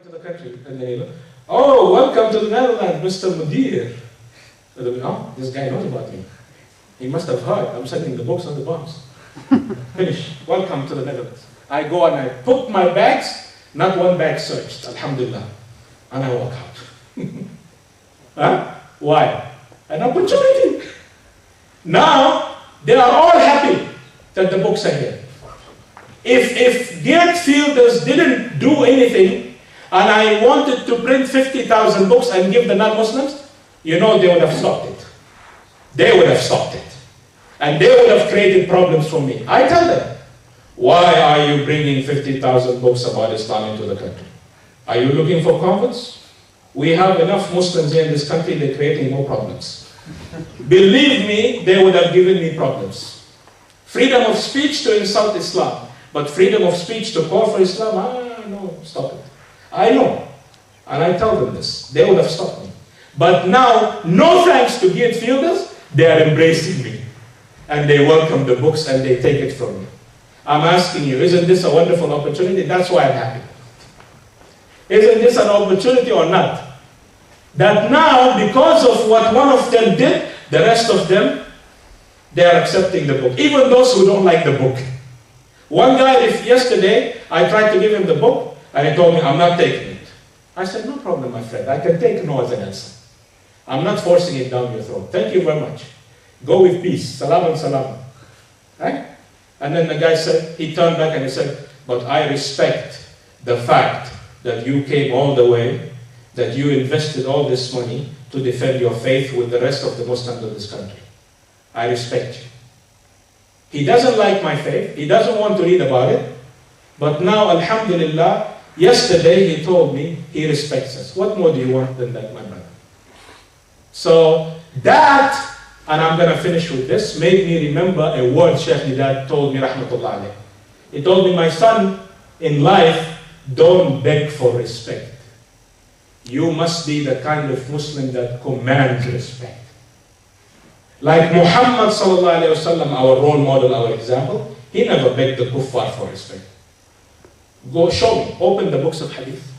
to the country, and then oh, welcome to the Netherlands, Mr. Mudeer. Oh, this guy knows about me. He must have heard. I'm sending the books on the box. Finish. Welcome to the Netherlands. I go and I put my bags, not one bag searched, alhamdulillah. And I walk out. Huh? Why? An opportunity. Now, they are all happy that the books are here. If Geert Wilders didn't do anything, and I wanted to print 50,000 books and give the non-Muslims, you know they would have stopped it. They would have stopped it. And they would have created problems for me. I tell them, why are you bringing 50,000 books about Islam into the country? Are you looking for converts? We have enough Muslims here in this country, they're creating more problems. Believe me, they would have given me problems. Freedom of speech to insult Islam, but freedom of speech to call for Islam, no, stop it. I know, and I tell them this, they would have stopped me. But now, no thanks to Geert Wilders, they are embracing me. And they welcome the books and they take it from me. I'm asking you, isn't this a wonderful opportunity? That's why I'm happy. Isn't this an opportunity or not? That now, because of what one of them did, the rest of them, they are accepting the book. Even those who don't like the book. One guy, yesterday, I tried to give him the book, and he told me, I'm not taking it. I said, no problem, my friend. I can take no as an answer. I'm not forcing it down your throat. Thank you very much. Go with peace. Salam and salam. Right? And then the guy said, he turned back and he said, but I respect the fact that you came all the way, that you invested all this money to defend your faith with the rest of the Muslims of this country. I respect you. He doesn't like my faith. He doesn't want to read about it. But now, alhamdulillah, yesterday he told me he respects us. What more do you want than that, my brother? So that, and I'm going to finish with this, made me remember a word Sheikh Nidad told me, rahmatullah alayh. He told me, my son, in life, don't beg for respect. You must be the kind of Muslim that commands respect. Like Muhammad sallallahu alayhi wasallam, our role model, our example, he never begged the kuffar for respect. Go show me, open the books of hadith.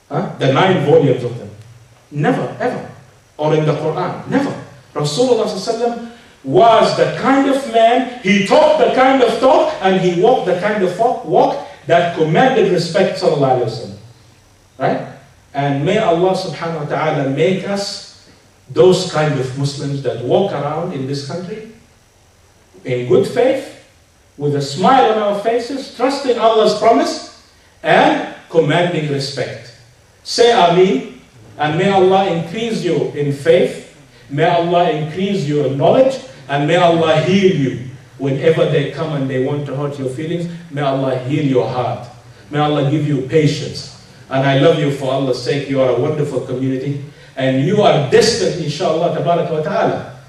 The 9 volumes of them. Never, ever. Or in the Quran, never. Rasulullah sallallahu alayhi wasallam was the kind of man, he talked the kind of talk, and he walked the kind of walk that commanded respect, sallallahu alayhi wasallam. Right? And may Allah subhanahu wa ta'ala make us those kind of Muslims that walk around in this country in good faith, with a smile on our faces, trusting Allah's promise, and commanding respect. Say Ameen, and may Allah increase you in faith, may Allah increase your knowledge, and may Allah heal you whenever they come and they want to hurt your feelings. May Allah heal your heart. May Allah give you patience. And I love you for Allah's sake. You are a wonderful community. And you are destined, inshallah, tabaraka wa ta'ala,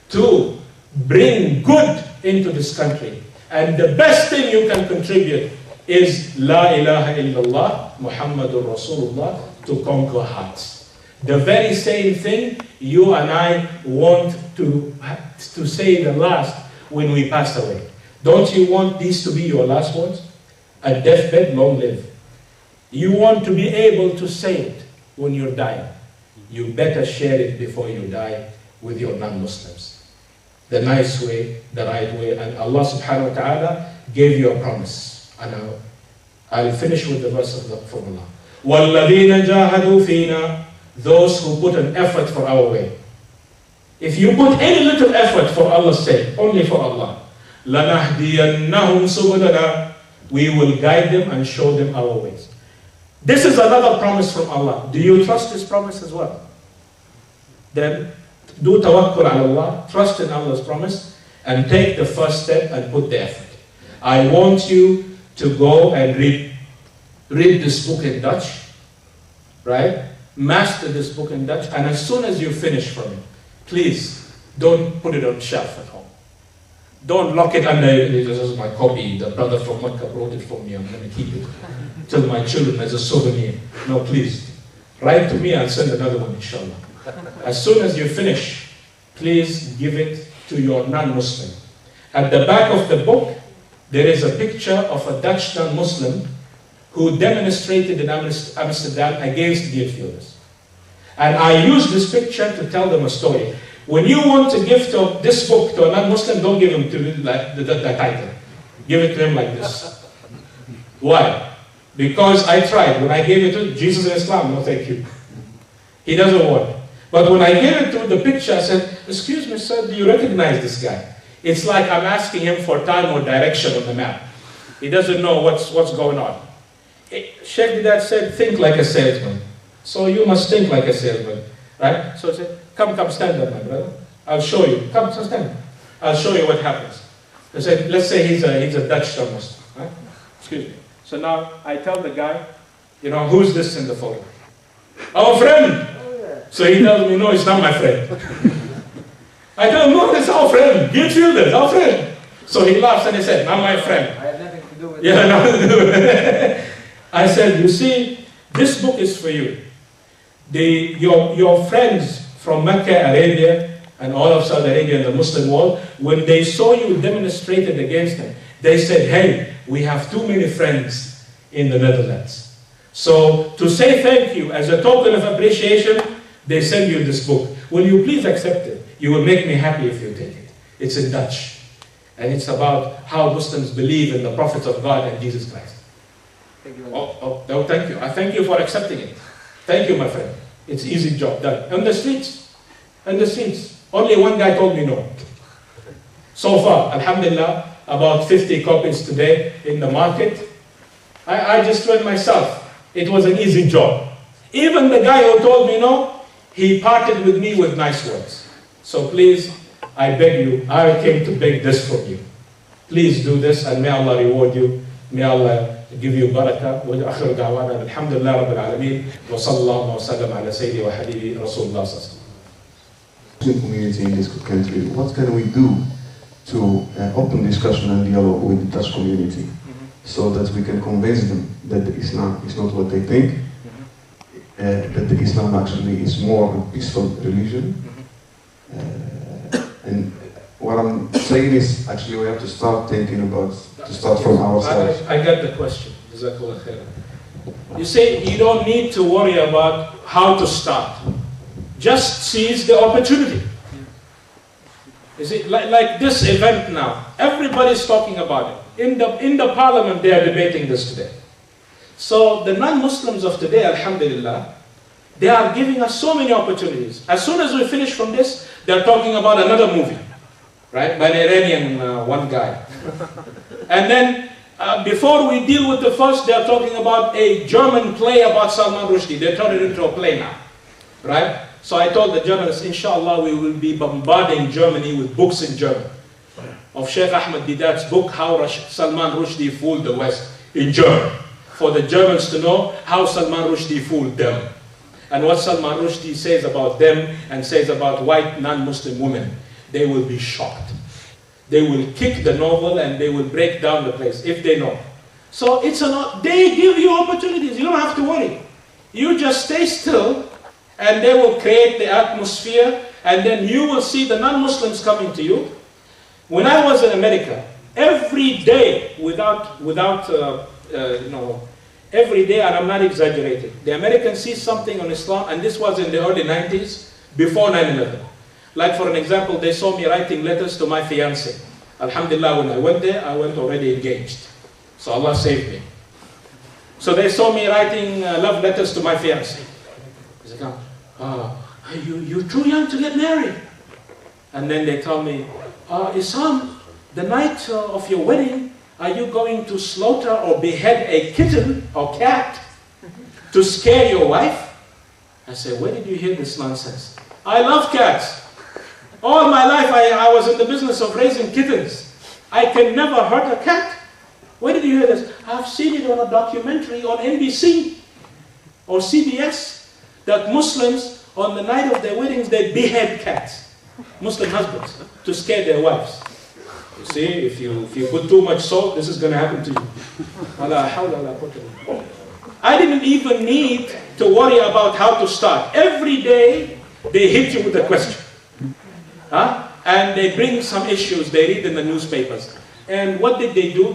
to bring good into this country. And the best thing you can contribute is La ilaha illallah, Muhammadur Rasulullah, to conquer hearts. The very same thing you and I want to say the last when we pass away. Don't you want these to be your last words? At deathbed, long live. You want to be able to say it when you're dying. You better share it before you die with your non-Muslims. The nice way, the right way. And Allah subhanahu wa ta'ala gave you a promise. And I'll finish with the verse of the formula. وَالَّذِينَ جَاهَدُوا فِينَا, those who put an effort for our way. If you put any little effort for Allah's sake, only for Allah, لَنَهْدِيَنَّهُمْ سُبُلَنَا, we will guide them and show them our ways. This is another promise from Allah. Do you trust this promise as well? Then do tawakkul ala Allah, trust in Allah's promise, and take the first step and put the effort. I want you to go and read this book in Dutch, right? Master this book in Dutch, and as soon as you finish from it, please don't put it on the shelf at home. Don't lock it under, this is my copy, the brother from Mecca wrote it for me, I'm going to keep it till my children as a souvenir. No, please, write to me and send another one, inshallah. As soon as you finish, please give it to your non-Muslim. At the back of the book, there is a picture of a Dutch non-Muslim who demonstrated in Amsterdam against Geert Wilders. And I use this picture to tell them a story. When you want to give this book to a non-Muslim, don't give him the title. Give it to him like this. Why? Because I tried. When I gave it to Jesus and Islam, no thank you. He doesn't want it. But when I gave it to the picture, I said, excuse me, sir, do you recognize this guy? It's like I'm asking him for time or direction on the map. He doesn't know what's going on. Sheikh Didat said, think like a salesman. So you must think like a salesman, right? So I said, come, stand up, my brother. I'll show you. Come, stand up. I'll show you what happens. I said, let's say he's a Dutch Muslim, right? Excuse me. So now I tell the guy, you know, who's this in the photo? Our friend. So he tells me, no, it's not my friend. I tell him, no, it's our friend. Geert Wilders, our friend. So he laughs and he said, not my friend. I had nothing to do with Yeah, nothing to do with it. I said, you see, this book is for you. Your friends from Mecca, Arabia, and all of Saudi Arabia and the Muslim world, when they saw you demonstrated against them, they said, hey, we have too many friends in the Netherlands. So to say thank you as a token of appreciation, they send you this book. Will you please accept it? You will make me happy if you take it. It's in Dutch. And it's about how Muslims believe in the prophets of God and Jesus Christ. Thank you. No, thank you. I thank you for accepting it. Thank you, my friend. It's easy job done. On the streets. Only one guy told me no. So far, alhamdulillah, about 50 copies today in the market. I just went myself. It was an easy job. Even the guy who told me no, he parted with me with nice words. So please, I beg you, I came to beg this from you. Please do this and may Allah reward you. May Allah give you barakah. Wa akhiru da'wana alhamdulillah rabbil alameen. Wa sallallahu wa sallam ala sayyidi wa habibi Rasulullah sallallahu alaihi wasallam. Muslim community in this country, what can we do to open discussion and dialogue with the Dutch community so that we can convince them that the Islam is not what they think, that the Islam actually is more a peaceful religion. And what I'm saying is actually we have to start thinking about, to start from ourselves. I get the question. Jazakallah khair. You say you don't need to worry about how to start. Just seize the opportunity. Is it like this event now? Everybody's talking about it. In the parliament they are debating this today. So the non-Muslims of today, alhamdulillah, they are giving us so many opportunities. As soon as we finish from this, they're talking about another movie, right? By an Iranian one guy. And then before we deal with the first, they're talking about a German play about Salman Rushdie. They turned it into a play now, right? So I told the journalists, inshallah, we will be bombarding Germany with books in German. Of Sheikh Ahmed Didat's book, How Salman Rushdie Fooled the West, in German. For the Germans to know how Salman Rushdie fooled them. And what Salman Rushdie says about them and says about white non-Muslim women. They will be shocked. They will kick the novel and they will break down the place, if they know. So they give you opportunities, you don't have to worry. You just stay still, and they will create the atmosphere, and then you will see the non-Muslims coming to you. When I was in America, every day, every day, and I'm not exaggerating, the Americans see something on Islam, and this was in the early 90s, before 9/11. Like for an example, they saw me writing letters to my fiancée. Alhamdulillah, when I went there, I went already engaged. So Allah saved me. So they saw me writing love letters to my fiancée. They said, you're too young to get married. And then they tell me, Esam, the night of your wedding, are you going to slaughter or behead a kitten or cat to scare your wife? I said, where did you hear this nonsense? I love cats. All my life I was in the business of raising kittens. I can never hurt a cat. Where did you hear this? I've seen it on a documentary on NBC or CBS that Muslims, on the night of their weddings, they behead cats, Muslim husbands, to scare their wives. You see, if you put too much salt, this is going to happen to you. I didn't even need to worry about how to start. Every day, they hit you with a question. And they bring some issues they read in the newspapers. And what did they do?